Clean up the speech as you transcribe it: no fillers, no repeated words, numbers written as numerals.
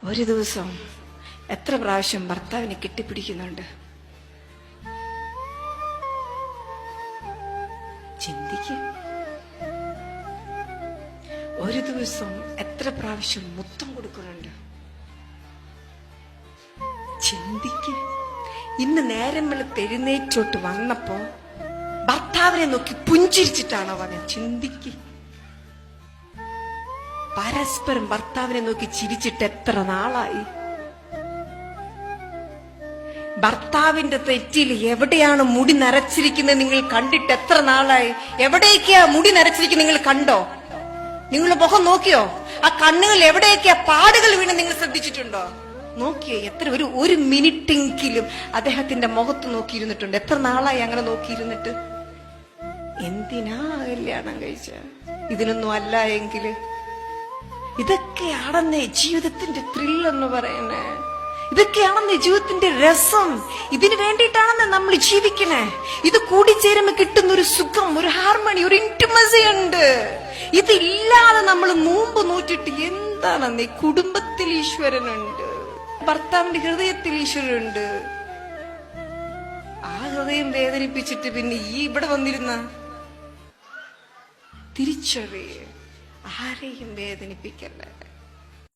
ഒരു ദിവസം എത്ര പ്രാവശ്യം ഭർത്താവിനെ കെട്ടിപ്പിടിക്കുന്നുണ്ട്? ചിന്തിക്ക്. ഒരു ദിവസം എത്ര പ്രാവശ്യം മുത്തം കൊടുക്കുന്നുണ്ട്? ചിന്തിക്ക്. ഇന്ന് നേരം വെളുത്ത് എഴുന്നേറ്റോട്ട് വന്നപ്പോ ഭർത്താവിനെ നോക്കി പുഞ്ചിരിച്ചിട്ടാണോ വന്നത്? ചിന്തിക്ക്. പരസ്പരം ഭർത്താവിനെ നോക്കി ചിരിച്ചിട്ട് എത്ര നാളായി? ഭർത്താവിന്റെ തെറ്റിൽ എവിടെയാണ് മുടി നരച്ചിരിക്കുന്നത് നിങ്ങൾ കണ്ടിട്ട് എത്ര നാളായി? എവിടേക്കാ മുടി നരച്ചിരിക്കുന്നത് നിങ്ങൾ കണ്ടോ? നിങ്ങളുടെ മുഖം നോക്കിയോ? ആ കണ്ണുകൾ എവിടേക്കാ പാടുകൾ വീണ് നിങ്ങൾ ശ്രദ്ധിച്ചിട്ടുണ്ടോ? നോക്കിയോ? എത്ര ഒരു മിനിറ്റെങ്കിലും അദ്ദേഹത്തിന്റെ മുഖത്ത് നോക്കിയിരുന്നിട്ടുണ്ട്? എത്ര നാളായി അങ്ങനെ നോക്കിയിരുന്നിട്ട്? എന്തിനാ കല്യാണം കഴിച്ച? ഇതിനൊന്നും അല്ല എങ്കില്. ഇതൊക്കെയാണെന്നേ ജീവിതത്തിന്റെ ത്രില്ലെന്ന് പറയുന്നേ. ഇതൊക്കെയാണെന്നേ ജീവിതത്തിന്റെ രസം. ഇതിനു വേണ്ടിയിട്ടാണെന്നേ നമ്മൾ ജീവിക്കണേ. ഇത് കൂടിച്ചേരുമ്പോ കിട്ടുന്ന ഒരു സുഖം, ഒരു ഹാർമണി, ഒരു ഇന്റിമസി ഉണ്ട്. ഇതില്ലാതെ നമ്മൾ നോമ്പ് നോറ്റിട്ട് എന്താണെന്നേ? കുടുംബത്തിൽ ഈശ്വരനുണ്ട്, ഭർത്താവിന്റെ ഹൃദയത്തിൽ ഈശ്വരനുണ്ട്. ആ ഹൃദയം വേദനിപ്പിച്ചിട്ട് പിന്നെ ഇവിടെ വന്നിരുന്ന തിരിച്ചറിയ. ആരെയും വേദനിപ്പിക്കല്ലേ.